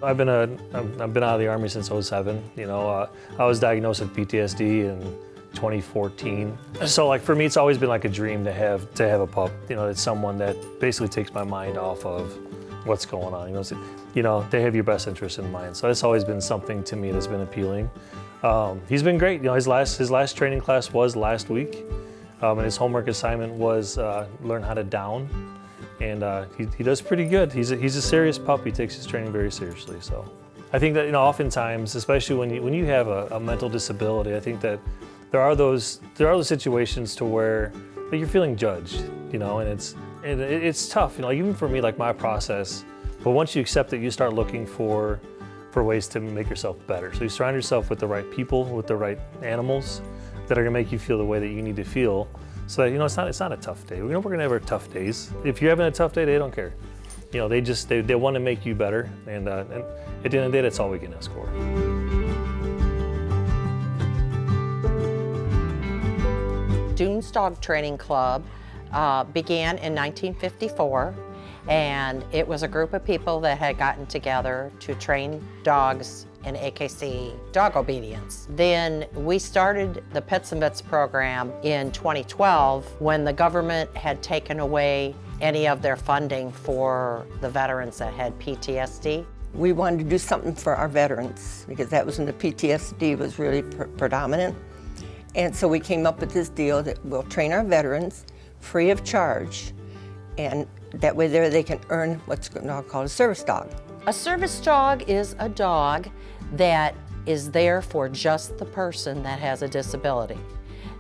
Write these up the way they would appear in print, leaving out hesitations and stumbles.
I've been out of the Army since '07. You know, I was diagnosed with PTSD in 2014. So like for me, it's always been like a dream to have a pup. You know, it's someone that basically takes my mind off of what's going on. You know, they have your best interest in mind. So that's always been something to me that's been appealing. He's been great. You know, his last training class was last week, and his homework assignment was learn how to down. And he does pretty good. He's a serious pup. He takes his training very seriously. So I think that, you know, oftentimes, especially when you have a mental disability, I think that there are those situations to where you're feeling judged, you know, and it's tough, you know, even for me, like my process. But once you accept it, you start looking for ways to make yourself better. So you surround yourself with the right people, with the right animals that are gonna make you feel the way that you need to feel. So that, you know, it's not a tough day. We know we're gonna have our tough days. If you're having a tough day, they don't care. You know, they want to make you better, and at the end of the day, that's all we can ask for. Dunes Dog Training Club began in 1954, and it was a group of people that had gotten together to train dogs in AKC dog obedience. Then we started the Pets and Vets program in 2012 when the government had taken away any of their funding for the veterans that had PTSD. We wanted to do something for our veterans because that was when the PTSD was really predominant. And so we came up with this deal that we'll train our veterans free of charge, and that way there they can earn what's now called a service dog. A service dog is a dog that is there for just the person that has a disability.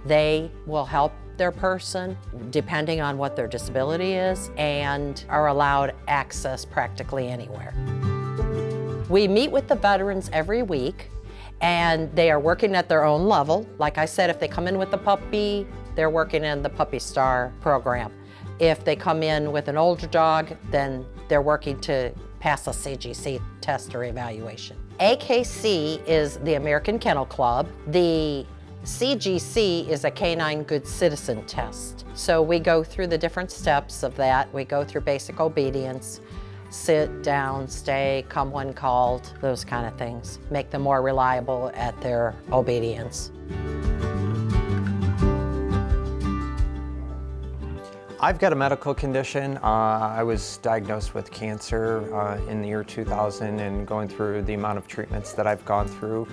They will help their person depending on what their disability is and are allowed access practically anywhere. We meet with the veterans every week, and they are working at their own level. Like I said, if they come in with a puppy, they're working in the Puppy Star program. If they come in with an older dog, then they're working to pass a CGC test or evaluation. AKC is the American Kennel Club. The CGC is a Canine Good Citizen test. So we go through the different steps of that. We go through basic obedience, sit, down, stay, come when called, those kind of things. Make them more reliable at their obedience. I've got a medical condition. I was diagnosed with cancer in the year 2000, and going through the amount of treatments that I've gone through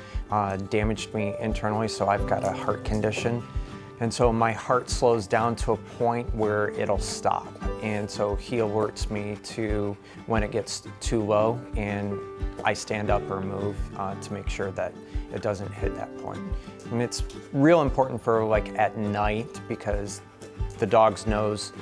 damaged me internally, so I've got a heart condition. And so my heart slows down to a point where it'll stop. And so he alerts me to when it gets too low, and I stand up or move to make sure that it doesn't hit that point. And it's real important for like at night, because the dog's nose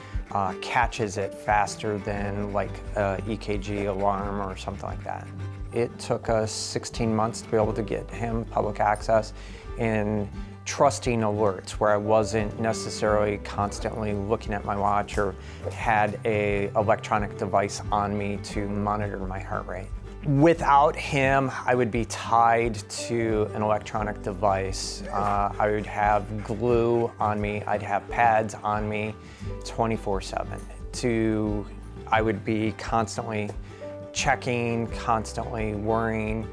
catches it faster than like a EKG alarm or something like that. It took us 16 months to be able to get him public access and trusting alerts where I wasn't necessarily constantly looking at my watch or had a electronic device on me to monitor my heart rate. Without him, I would be tied to an electronic device. I would have glue on me. I'd have pads on me 24/7. I would be constantly checking, constantly worrying,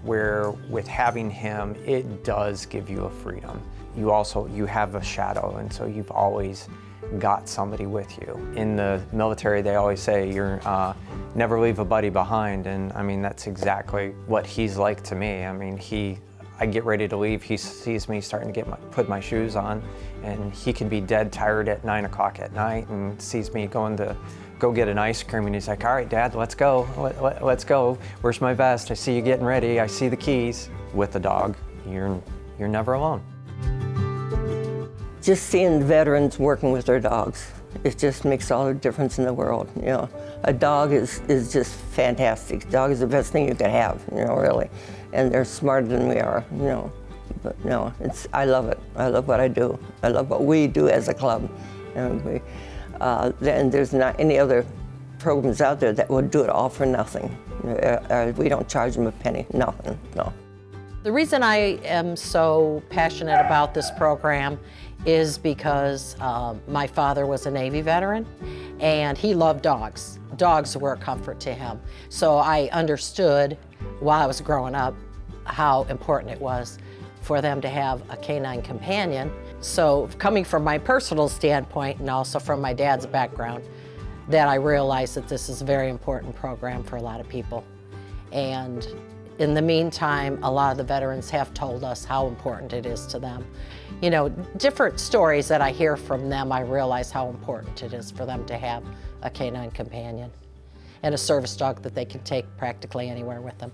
where with having him, it does give you a freedom. You have a shadow, and so you've always got somebody with you. In the military, they always say you're never leave a buddy behind, and I mean that's exactly what he's like to me. I mean, I get ready to leave, he sees me starting to put my shoes on, and he can be dead tired at 9 o'clock at night and sees me going to go get an ice cream, and he's like, "All right, Dad, let's go. Let's go. Where's my vest? I see you getting ready. I see the keys." With the dog, you're never alone. Just seeing veterans working with their dogs, it just makes all the difference in the world. You know, a dog is just fantastic. A dog is the best thing you can have, you know, really. And they're smarter than we are, you know. But no, I love it. I love what I do. I love what we do as a club. And there's not any other programs out there that will do it all for nothing. We don't charge them a penny, nothing, no. The reason I am so passionate about this program is because my father was a Navy veteran, and he loved dogs. dogs were a comfort to him. So I understood while I was growing up how important it was for them to have a canine companion. So coming from my personal standpoint and also from my dad's background, that I realized that this is a very important program for a lot of people. And in the meantime, a lot of the veterans have told us how important it is to them. You know, different stories that I hear from them, I realize how important it is for them to have a canine companion and a service dog that they can take practically anywhere with them.